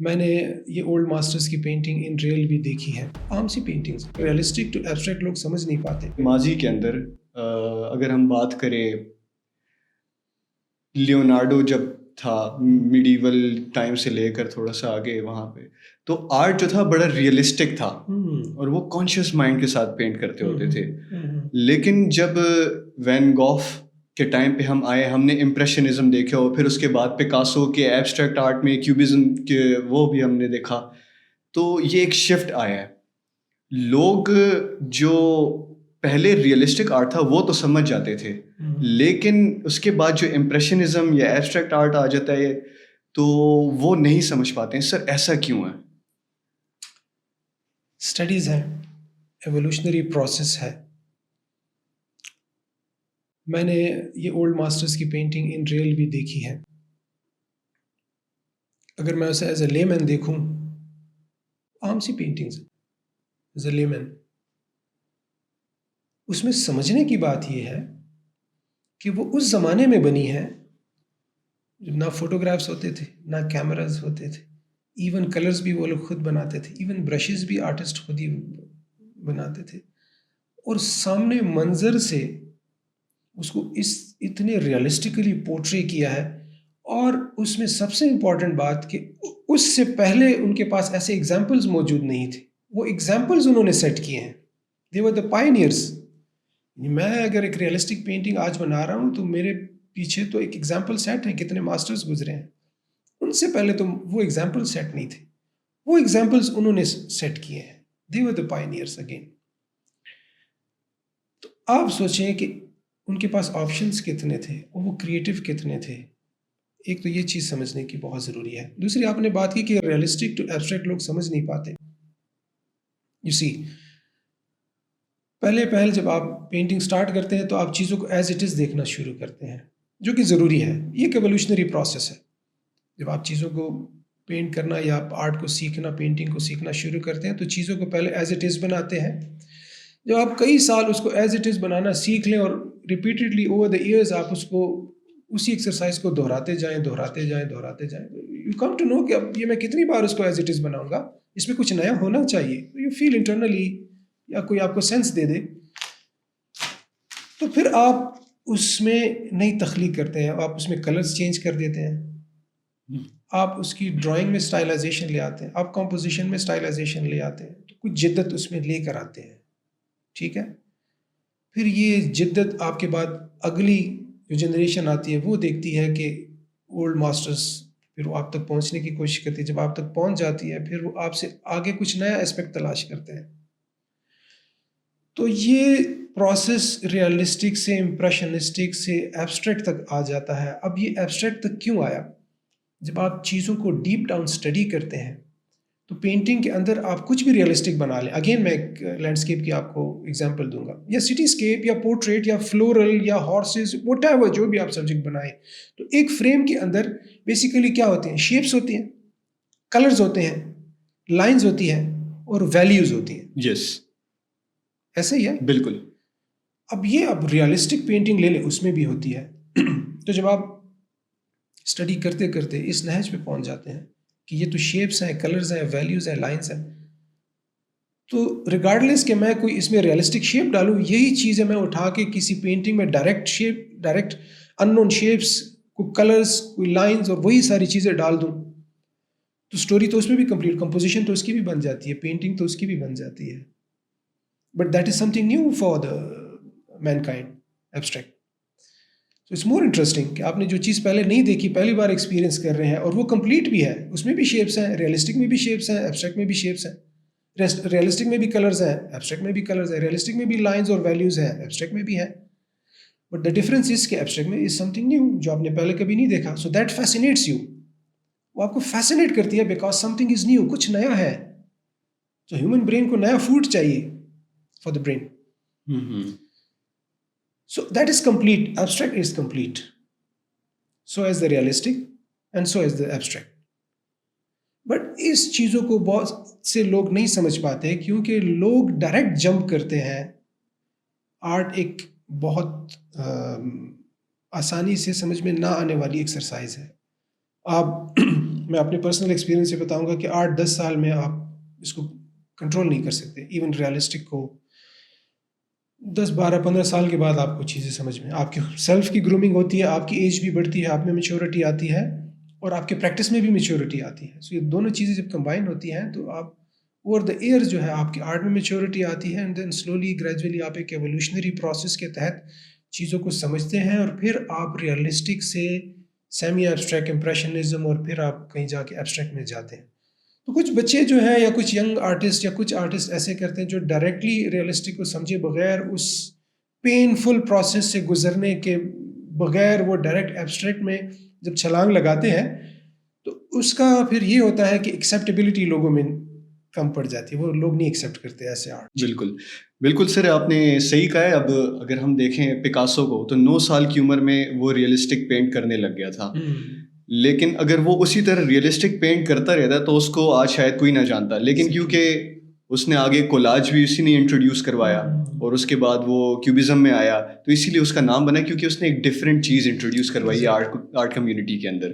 میں نے یہ اولڈ ماسٹرز کی پینٹنگ ان ریئل بھی دیکھی ہے. عام سی پینٹنگز ریئلسٹک ٹو ایبسٹریکٹ لوگ سمجھ نہیں پاتے. ماضی کے اندر اگر ہم بات کریں لیونارڈو جب تھا میڈیول ٹائم سے لے کر تھوڑا سا آگے وہاں پہ، تو آرٹ جو تھا بڑا ریئلسٹک تھا اور وہ کانشیس مائنڈ کے ساتھ پینٹ کرتے ہوتے تھے. لیکن جب وین گوف کے ٹائم پہ ہم آئے، ہم نے امپریشنزم دیکھا اور پھر اس کے بعد پکاسو کے ایبسٹریکٹ آرٹ میں کیوبزم کے وہ بھی ہم نے دیکھا، تو یہ ایک شفٹ آیا ہے. لوگ جو پہلے ریئلسٹک آرٹ تھا وہ تو سمجھ جاتے تھے، لیکن اس کے بعد جو امپریشنزم یا ایبسٹریکٹ آرٹ آ جاتا ہے تو وہ نہیں سمجھ پاتے ہیں. سر ایسا کیوں ہے؟ اسٹڈیز ہیں، ایوولوشنری پروسیس ہے. میں نے یہ اولڈ ماسٹرز کی پینٹنگ ان ریئل بھی دیکھی ہے. اگر میں اسے ایز اے لے مین دیکھوں، عام سی پینٹنگز ایز اے لے مین، اس میں سمجھنے کی بات یہ ہے کہ وہ اس زمانے میں بنی ہے جب نہ فوٹوگرافس ہوتے تھے، نہ کیمراز ہوتے تھے، ایون کلرز بھی وہ لوگ خود بناتے تھے، ایون برشز بھی آرٹسٹ خود ہی بناتے تھے، اور سامنے منظر سے اس کو اتنے ریئلسٹکلی پورٹری کیا ہے. اور اس میں سب سے امپورٹنٹ بات کہ اس سے پہلے ان کے پاس ایسے ایگزامپلز موجود نہیں تھے، وہ ایگزامپلز انہوں نے سیٹ کیے ہیں. دے ور دا پائنیئرز. میں اگر ایک ریئلسٹک پینٹنگ آج بنا رہا ہوں تو میرے پیچھے تو ایک ایگزامپل سیٹ ہے، کتنے ماسٹرز گزرے ہیں. ان سے پہلے تو وہ ایگزامپل سیٹ نہیں تھے، وہ ایگزامپلز انہوں نے سیٹ کیے ہیں. دے ور دا پائنیئرز اگین. تو آپ سوچیں کہ ان کے پاس آپشنز کتنے تھے اور وہ کریٹیو کتنے تھے. ایک تو یہ چیز سمجھنے کی بہت ضروری ہے. دوسری آپ نے بات کی کہ ریئلسٹک ٹو ایبسٹریکٹ لوگ سمجھ نہیں پاتے. یو سی، پہلے جب آپ پینٹنگ سٹارٹ کرتے ہیں تو آپ چیزوں کو ایز اٹ از دیکھنا شروع کرتے ہیں، جو کہ ضروری ہے. یہ ایک ایوولوشنری پروسیس ہے. جب آپ چیزوں کو پینٹ کرنا یا آپ آرٹ کو سیکھنا، پینٹنگ کو سیکھنا شروع کرتے ہیں تو چیزوں کو پہلے ایز اٹ از بناتے ہیں. جب آپ کئی سال اس کو ایز اٹ از بنانا سیکھ لیں اور ریپیٹڈلی اوور دا ایئرز آپ اس کو اسی ایکسرسائز کو دہراتے جائیں، یو کم ٹو نو کہ اب یہ میں کتنی بار اس کو ایز اٹ از بناؤں گا، اس میں کچھ نیا ہونا چاہیے. یو فیل انٹرنلی، یا کوئی آپ کو سینس دے دے، تو پھر آپ اس میں نئی تخلیق کرتے ہیں. آپ اس میں کلرز چینج کر دیتے ہیں، آپ اس کی ڈرائنگ میں اسٹائلائزیشن لے آتے ہیں، آپ کمپوزیشن میں اسٹائلائزیشن لے آتے ہیں، تو کچھ جدت اس میں لے کر آتے ہیں. ٹھیک ہے. پھر یہ جدت آپ کے بعد اگلی جو جنریشن آتی ہے وہ دیکھتی ہے کہ اولڈ ماسٹرز، پھر وہ آپ تک پہنچنے کی کوشش کرتی ہے. جب آپ تک پہنچ جاتی ہے پھر وہ آپ سے آگے کچھ نیا اسپیکٹ تلاش کرتے ہیں. تو یہ پروسیس ریئلسٹک سے امپریشنسٹک سے ایبسٹریکٹ تک آ جاتا ہے. اب یہ ایبسٹریکٹ تک کیوں آیا؟ جب آپ چیزوں کو ڈیپ ڈاؤن اسٹڈی کرتے ہیں تو پینٹنگ کے اندر آپ کچھ بھی ریئلسٹک بنا لیں. اگین میں ایک لینڈسکیپ کی آپ کو ایگزامپل دوں گا، یا سٹی اسکیپ یا پورٹریٹ یا فلورل یا ہارسز، وٹ ایور جو بھی آپ سبجیکٹ بنائیں. تو ایک فریم کے اندر بیسیکلی کیا ہوتے ہیں؟ شیپس ہوتی ہیں، کلرز ہوتے ہیں، لائنز ہوتی ہیں اور ویلیوز ہوتی ہیں. یس، ایسے ہی ہے بالکل. اب ریئلسٹک پینٹنگ لے لیں، اس میں بھی ہوتی ہے. تو جب آپ اسٹڈی کرتے کرتے اس نہج پہ پہنچ جاتے ہیں کہ یہ تو شیپس ہیں، کلرز ہیں، ویلیوز ہیں، لائنس ہیں، تو ریگارڈلیس کہ میں کوئی اس میں ریئلسٹک شیپ ڈالوں، یہی چیزیں میں اٹھا کے کسی پینٹنگ میں ڈائریکٹ ان نون شیپس، کوئی کلرز، کوئی لائنز اور وہی ساری چیزیں ڈال دوں، تو سٹوری تو اس میں بھی کمپلیٹ، کمپوزیشن تو اس کی بھی بن جاتی ہے، پینٹنگ تو اس کی بھی بن جاتی ہے. But that is something new for the mankind, abstract. So it's more interesting کہ آپ نے جو چیز پہلے نہیں دیکھی، پہلی بار ایکسپیرینس کر رہے ہیں، اور وہ کمپلیٹ بھی ہے. اس میں بھی شیپس ہیں، ریئلسٹک میں بھی شیپس ہیں، ایبسٹریکٹ میں بھی شیپس ہیں. ریئلسٹک میں بھی کلرز ہیں، ایبسٹریکٹ میں بھی کلرز ہیں. ریئلسٹک میں بھی لائنز اور ویلیوز ہیں، ایبسٹریکٹ میں بھی ہیں. بٹ دا ڈفرنس از کہ ایبسٹریکٹ میں از سم تھنگ نیو جو آپ نے پہلے کبھی نہیں دیکھا. So that fascinates you. وہ آپ کو فیسینیٹ کرتی ہے because some thing is new, کچھ نیا ہے. تو ہیومن برین کو نیا فوڈ چاہیے for the brain. So that is complete. Abstract is complete. So is the realistic and so is the abstract. But اس چیزوں کو بہت سے لوگ نہیں سمجھ پاتے کیونکہ لوگ ڈائریکٹ جمپ کرتے ہیں. آرٹ ایک بہت آسانی سے سمجھ میں نہ آنے والی ایکسرسائز ہے. آپ میں اپنے پرسنل ایکسپیرینس سے بتاؤں گا کہ 8-10 سال میں آپ اس کو کنٹرول نہیں کر سکتے. ایون ریئلسٹک کو 10-12-15 سال کے بعد آپ کو چیزیں سمجھ میں, آپ کی سیلف کی گرومنگ ہوتی ہے, آپ کی ایج بھی بڑھتی ہے, آپ میں میچورٹی آتی ہے اور آپ کے پریکٹس میں بھی میچورٹی آتی ہے. سو یہ دونوں چیزیں جب کمبائن ہوتی ہیں تو آپ اوور دا ایئر جو ہے آپ کی آرٹ میں میچورٹی آتی ہے, اینڈ دین سلولی گریجولی آپ ایک ایولیوشنری پروسیس کے تحت چیزوں کو سمجھتے ہیں, اور پھر آپ ریئلسٹک سے سیمی ایبسٹریکٹ امپریشنزم اور پھر آپ کہیں جا کے ایبسٹریکٹ میں جاتے ہیں. تو کچھ بچے جو ہیں یا کچھ ینگ آرٹسٹ یا کچھ آرٹسٹ ایسے کرتے ہیں جو ڈائریکٹلی ریئلسٹک کو سمجھے بغیر, اس پینفل پروسیس سے گزرنے کے بغیر وہ ڈائریکٹ ایبسٹریکٹ میں جب چھلانگ لگاتے ہیں تو اس کا پھر یہ ہوتا ہے کہ ایکسیپٹیبلٹی لوگوں میں کم پڑ جاتی ہے, وہ لوگ نہیں ایکسیپٹ کرتے ایسے آرٹ. بالکل بالکل سر, آپ نے صحیح کہا ہے. اب اگر ہم دیکھیں پکاسو کو تو 9 سال کی عمر میں وہ ریئلسٹک پینٹ کرنے لگ گیا تھا, لیکن اگر وہ اسی طرح ریئلسٹک پینٹ کرتا رہتا تو اس کو آج شاید کوئی نہ جانتا, لیکن کیونکہ اس نے آگے کولاج بھی اسی نے انٹروڈیوس کروایا اور اس کے بعد وہ کیوبزم میں آیا تو اسی لیے اس کا نام بنا, کیونکہ اس نے ایک ڈفرینٹ چیز انٹروڈیوس کروائی آرٹ کمیونٹی کے اندر.